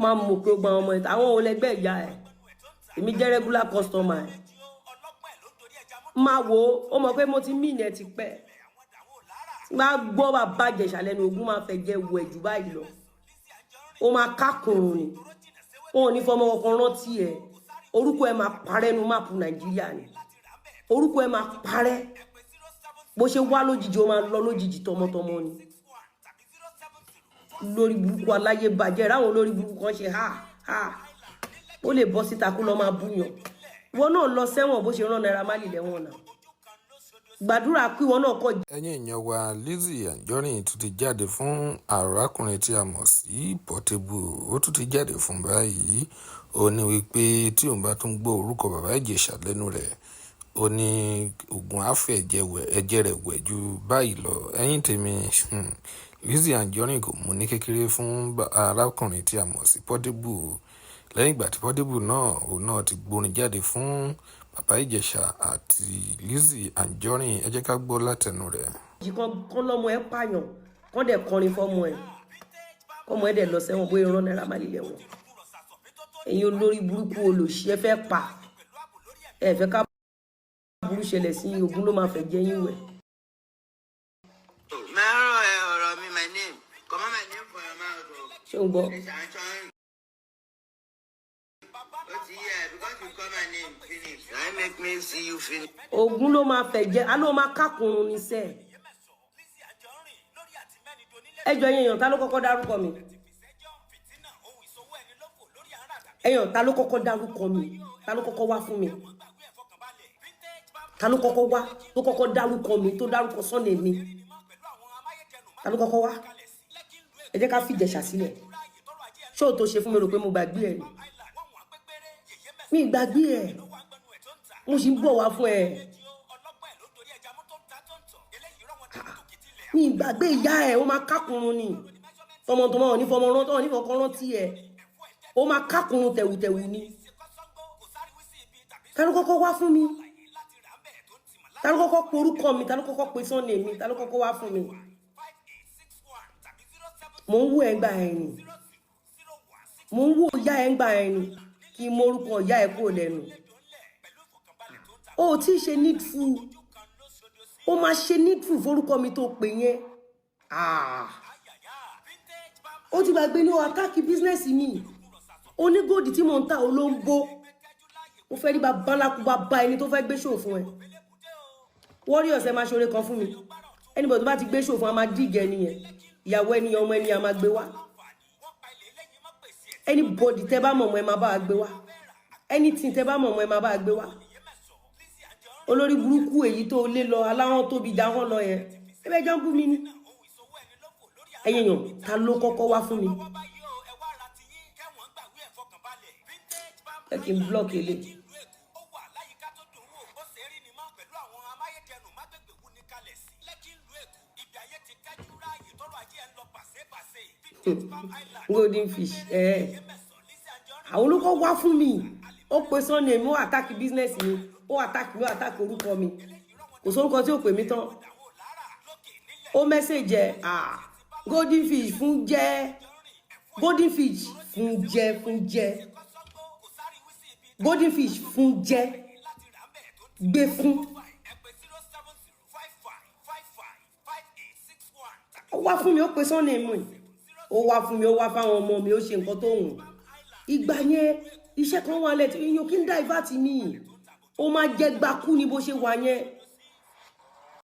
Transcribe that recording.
máa mú pé ó gba ọmọ ẹ̀ àwọn ò lẹ́gbẹ́ ìyá ẹ̀ èmi jẹ́ regular customer ẹ̀ máa wo ó mọ̀ pé mo ti mí ìnẹ̀ ti pẹ́ máa gbọ́ bàbá Ìjẹ̀ṣà lẹ́nu ogun máa fẹ́ jẹ́ wẹ̀ jù báyìí lọ ó máa kákùnrùn ni wọn ò ní fọmọ kankan rántí ẹ̀ orúkọ ẹ̀ máa parẹ́ nu máàpù Nàìjíríà ni orúkọ ẹ̀ máa parẹ́ bó ṣe wá lójijì ó máa lọ lójijì tọmọtọmọ ni lórí burúkú aláyé bàjẹ́ ráwọn olórí burúkú kan ṣe ha ó lè bọ́ síta kó lọ máa búyàn wọn náà lọ sẹ́wọ̀n bó ṣe rán Naira Marley lẹ́wọ̀n náà gbàdúrà pé wọn náà kọ. ẹ̀yin èèyàn wa Lizzy Anjorin tún ti jáde fún arákùnrin tí a mọ̀ sí Portable ó tún ti jáde fún báyìí ó ní wípé tí òun bá tún gbọ́ orúkọ bàbá Ìjẹ̀ṣà lẹ́nu rẹ̀ ó ní oògùn afẹ́ ẹ̀jẹ̀ rẹ̀ wẹ̀ ju báyìí lọ ẹ̀yin tèmi Lizzy Anjorin kò mú ní kékeré fún arákùnrin tí a mọ̀ sí Portable lẹ́yìn ìgbà tí Portable náà òun náà ti gbórin jáde fún bàbá Ìjẹ̀ṣà àti Lizzy Anjorin ẹ jẹ́ ká gbọ́ látẹnu rẹ̀. kan lọ́mọ ẹ pààyàn kan dẹ̀ kọrin fọ́mọ ẹ kọ́mọ ẹ dẹ̀ lọ sẹ́wọ̀n bóyá rán Naira Marley lẹ́wọ̀n ẹ̀yin olórí burúkú olòṣì ẹ fẹ́ pa ẹ fẹ́ ká burú ṣẹlẹ̀ sí ogun ló máa fẹ́ jẹ́ yín wẹ̀. ṣé o gbọ́. ogun ló máa fẹ́ jẹ́ aló máa kákùnrún ní sẹ́ẹ̀. ẹjọ́ èèyàn ta ló kọ́kọ́ dárúkọ mi èèyàn ta ló kọ́kọ́ dárúkọ mi ta ló kọ́kọ́ wá fún mi ta ló kọ́kọ́ wá tó kọ́kọ́ dárúkọ mi tó dárúkọ Sunday mi ta ló kọ́kọ́ wá ẹ jẹ́ ká fi Ìjẹ̀ṣà sílẹ̀ ṣó o tó ṣe fún mi rò pé mo gbàgbé ẹ̀ ni mi gbàgbé ẹ̀ mo sì ń bọ̀ wá fún ẹ̀ mi gbàgbé ìyá ẹ̀ ó máa kákùnrún ni tọmọtọmọ ò ní fọmọ rántọ́ ò ní fọkàn rántí ẹ̀ ó máa kákùnrún tẹ̀wùtẹ̀wù ni ta ló kọ́kọ́ wá fún mi ta ló kọ́kọ́ pe orúkọ mi ta ló kọ́kọ́ pe Sunday mi ta ló kọ́kọ́ wá fún mi mo ń wú ẹ̀ ń gbà ẹ̀ ni mo ń wú ìyá ẹ̀ ń gbà ẹ̀ ni kí n mórúkọ ìyá ẹ̀ kúrò lẹ́nu ó tí ì ṣe needful ó máa ṣe needful forúkọ mi tó pè yẹn ó ti gbàgbé ní àtàkì bísínẹ́sì mi onígòdì tí mò ń ta olóńgbò ó fẹ́ rí bàbá ńlákú bàbá ẹni tó fẹ́ gbé ṣòwò fún ẹ warriors ẹ máa ṣoore kan fún mi anybody tó bá ti gbé ṣòwò fún ẹ máa dìgẹ̀ nìyẹn ìyàwó ẹni ọmọ ẹni a máa gbé wá anybody tẹ bá mọ̀ ọmọ ẹ máa bá wa gbé wá anything tẹ bá mọ̀ ọmọ ẹ máa bá wa gbé wá olórí burúkú èyí tó lé lọ aláwọn tóbi dáhùn lọ yẹn ẹbẹ jọ ń bú mi ní ẹyẹ yàn ta ló kọ́kọ́ wá fún mi ẹ kì í block ele golden fish àwọn olùkọ́ wá fún mi ó pe Sunday mi ó àtàkì business mi ó àtàkì mi ó àtàkì orúkọ mi kò sórúkọ tí ó pè mí tán ó mẹ́sẹ̀jì ẹ̀ golden fish fún jẹ́ golden fish fún jẹ́ golden fish fún jẹ́ gbé fún ó wá fún mi ó pe Sunday mi ó wá fún mi ó wá fáwọn ọmọ mi ó ṣe nǹkan tó hùn ìgbà yẹn iṣẹ́ kan wà lẹ́tí yín kí n divert mi ó máa jẹ́ gbakú ni bó ṣe wà yẹn